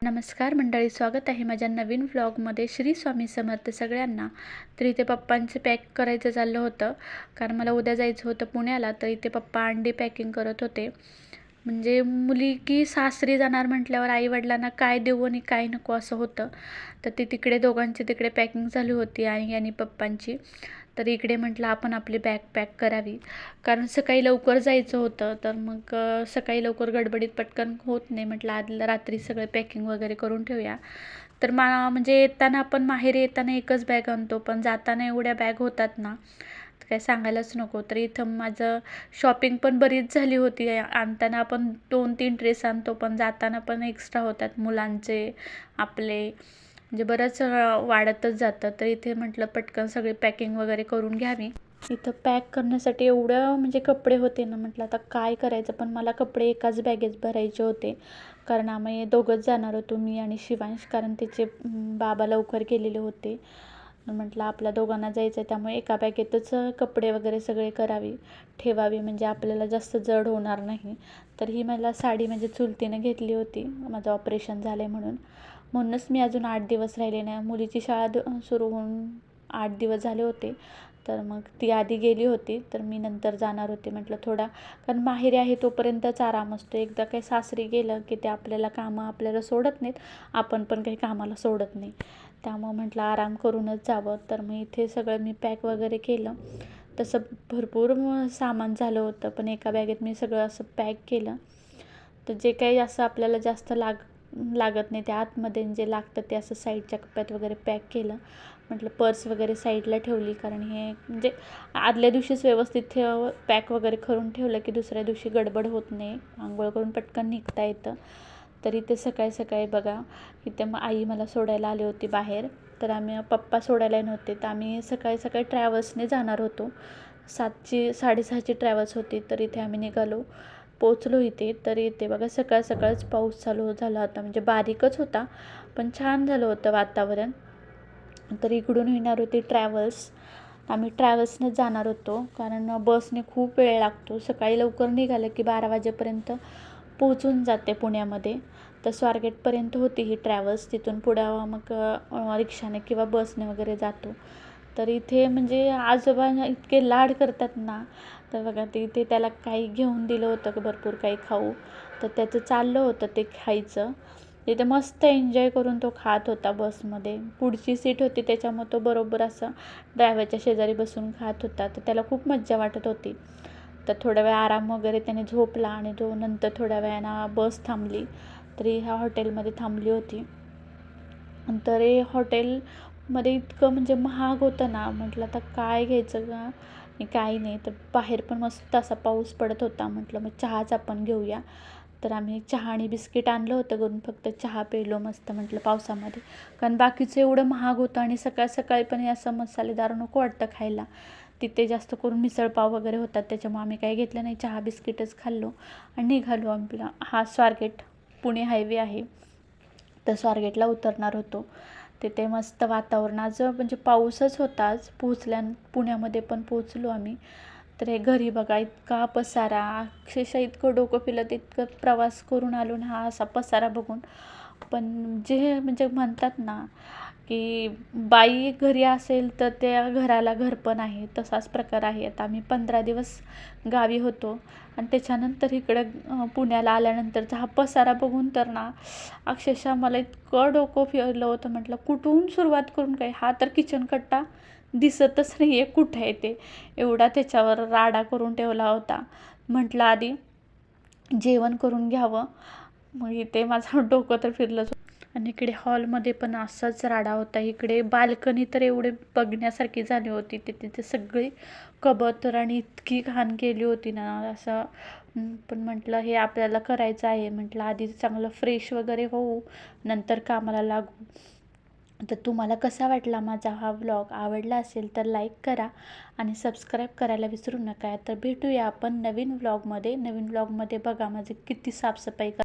नमस्कार मंडळी, स्वागत आहे माझ्या नवीन व्लॉगमध्ये. श्री स्वामी समर्थ सगळ्यांना. तर इथे पप्पांचे पॅक करायचं चाललं होतं, कारण मला उद्या जायचं होतं पुण्याला. तर इथे पप्पा अंडी पॅकिंग करत होते. म्हणजे मुली की सासरी जाणार म्हटल्यावर आईवडिलांना काय देऊ आणि काय नको असं होतं. तर ती तिकडे दोघांची तिकडे पॅकिंग झाली होती, आई आणि पप्पांची. तर इकडे म्हटलं आपण आपली बॅग पॅक करावी, कारण सकाळी लवकर जायचं होतं. तर मग सकाळी लवकर गडबडीत पटकन होत नाही. म्हटलं आदल्या रात्री सगळे पॅकिंग वगैरे करून ठेवूया. तर म्हणजे येताना आपण माहेरी येताना एकच बॅग आणतो, पण जाताना एवढ्या बॅग होतात ना, तर काय सांगायलाच नको. तर इथं माझं शॉपिंग पण बरीच झाली होती. आणताना आपण 2-3 ड्रेस आणतो, पण जाताना पण एक्स्ट्रा होतात मुलांचे, आपले, म्हणजे बरंच वाढतच जातं. तर इथे म्हटलं पटकन सगळी पॅकिंग वगैरे करून घ्यावी. इथं पॅक करण्यासाठी एवढं म्हणजे कपडे होते ना, म्हटलं आता काय करायचं. पण मला कपडे एकाच बॅगेत भरायचे होते, कारण आम्ही दोघंच जाणार होतो, मी आणि शिवांश. कारण त्याचे बाबा लवकर गेलेले होते. म्हटलं आपल्या दोघांना जायचं आहे, त्यामुळे एका बॅगेतच कपडे वगैरे सगळे ठेवावी, म्हणजे आपल्याला जास्त जड होणार नाही. तर ही मला साडी म्हणजे चुलतीने घेतली होती, माझं ऑपरेशन झालं आहे म्हणूनच मी अजून 8 दिवस राहिले नाही. मुलीची शाळा सुरू होऊन 8 दिवस झाले होते. तर मग ती आधी गेली होती, तर मी नंतर जाणार होते. म्हटलं थोडा, कारण माहेरी आहे तोपर्यंतच आराम असतो. एकदा काही सासरी गेलं की ते आपल्याला सोडत नाहीत, आपण पण काही कामाला सोडत नाही. त्यामुळं म्हटलं आराम करूनच जावं. तर मग इथे सगळं मी पॅक वगैरे केलं. तसं भरपूर सामान झालं होतं, पण एका बॅगेत मी सगळं असं पॅक केलं. तर जे काही असं आपल्याला जास्त लागत नाही ते आतमध्ये, जे लागतं ते असं साईडच्या कप्प्यात वगैरे पॅक केलं. म्हटलं पर्स वगैरे साईडला ठेवली, कारण हे म्हणजे आदल्या दिवशीच व्यवस्थित पॅक वगैरे करून ठेवलं की दुसऱ्या दिवशी गडबड होत नाही, आंघोळ करून पटकन निघता येतं. तर इथे सकाळी सकाळी बघा, इथे मग आई मला सोडायला आली होती बाहेर. तर आम्ही पप्पा सोडायला नव्हते, तर आम्ही सकाळी सकाळी ट्रॅव्हल्सने जाणार होतो. 7:30ची ट्रॅव्हल्स होती. तर इथे आम्ही निघालो, पोचलो इथे. तर इथे बघा सकाळच पाऊस चालू झाला होता, म्हणजे बारीकच होता, पण छान झालं होतं वातावरण. तर इकडून येणार होती ट्रॅव्हल्स. आम्ही ट्रॅव्हल्सनेच जाणार होतो, कारण बसने खूप वेळ लागतो. सकाळी लवकर निघालं की 12 वाजेपर्यंत पोहोचून जाते पुण्यामध्ये. तर स्वारगेटपर्यंत होती ही ट्रॅव्हल्स. तिथून पुढं मग रिक्षाने किंवा बसने वगैरे जातो. तर इथे म्हणजे आजोबा इतके लाड करतात ना, तर बघा ते इथे त्याला काही घेऊन दिलं होतं भरपूर काही खाऊ. तर त्याचं चाललं होतं ते खायचं. तिथे मस्त एन्जॉय करून तो खात होता बसमध्ये. पुढची सीट होती, त्याच्यामुळे तो बरोबर असा ड्रायव्हरच्या शेजारी बसून खात होता. तर त्याला खूप मज्जा वाटत होती. तर थोड्या वेळ आराम वगैरे त्याने झोपला, आणि तो नंतर थोड्या वेळानं बस थांबली, तरी ह्या हॉटेलमध्ये थांबली होती. तर हे हॉटेलमध्ये इतकं म्हणजे महाग होतं ना, म्हटलं आता काय घ्यायचं का काही नाही. तर बाहेर पण मस्त असा पाऊस पडत होता. म्हटलं मग चहाच आपण घेऊया. तर आम्ही चहा आणि बिस्किट आणलं होतं घरून, फक्त चहा प्यायलो मस्त म्हटलं पावसामध्ये, कारण बाकीचं एवढं महाग होतं. आणि सकाळी पण हे असं मसालेदार नको वाटतं खायला. तिथे जास्त करून मिसळपाव वगैरे होतात, त्याच्यामुळे आम्ही काही घेतलं नाही, चहा बिस्किटच खाल्लो आणि निघालो. आपला हा स्वारगेट पुणे हायवे आहे, तर स्वारगेटला उतरणार होतो. तिथे मस्त वातावरण, आज म्हणजे पाऊसच होता. आज पुण्यामध्ये पण पोचलो आम्ही. तर हे घरी बघा इतका पसारा, अक्षरशः इतकं डोकं फिरलं, इतकं प्रवास करून आलो ना हा असा पसारा बघून. पण जे म्हणजे म्हणतात ना, की बाई घरी असेल तर त्या घराला घर पण आहे, तसाच प्रकार आहे. आता आम्ही 15 दिवस गावी होतो, आणि त्याच्यानंतर इकडं पुण्याला आल्यानंतरचा हा पसारा बघून तर ना अक्षरशः मला इतकं डोकं फिरलं होतं. म्हटलं कुठून सुरुवात करून काय, हा तर किचन कट्टा दिसतच नाही आहे कुठं आहे ते, एवढा त्याच्यावर राडा करून ठेवला होता. म्हटलं आधी जेवण करून घ्यावं, मग इथे माझं डोकं तर फिरलंच. आणि इकडे हॉलमध्ये पण असाच राडा होता. इकडे बाल्कनी तर एवढे बघण्यासारखी झाली होती, तिथे सगळी कबूतर आणि इतकी घाण केली होती ना असं. पण म्हटलं हे आपल्याला करायचं आहे, म्हटलं आधी चांगलं फ्रेश वगैरे होऊ, नंतर कामाला लागू. तर तुम्हाला कसा वाटला माझा हा व्लॉग? आवडला असेल तर लाईक करा आणि सबस्क्राईब करायला विसरू नका. तर भेटूया आपण नवीन व्लॉगमध्ये. बघा माझे किती साफसफाई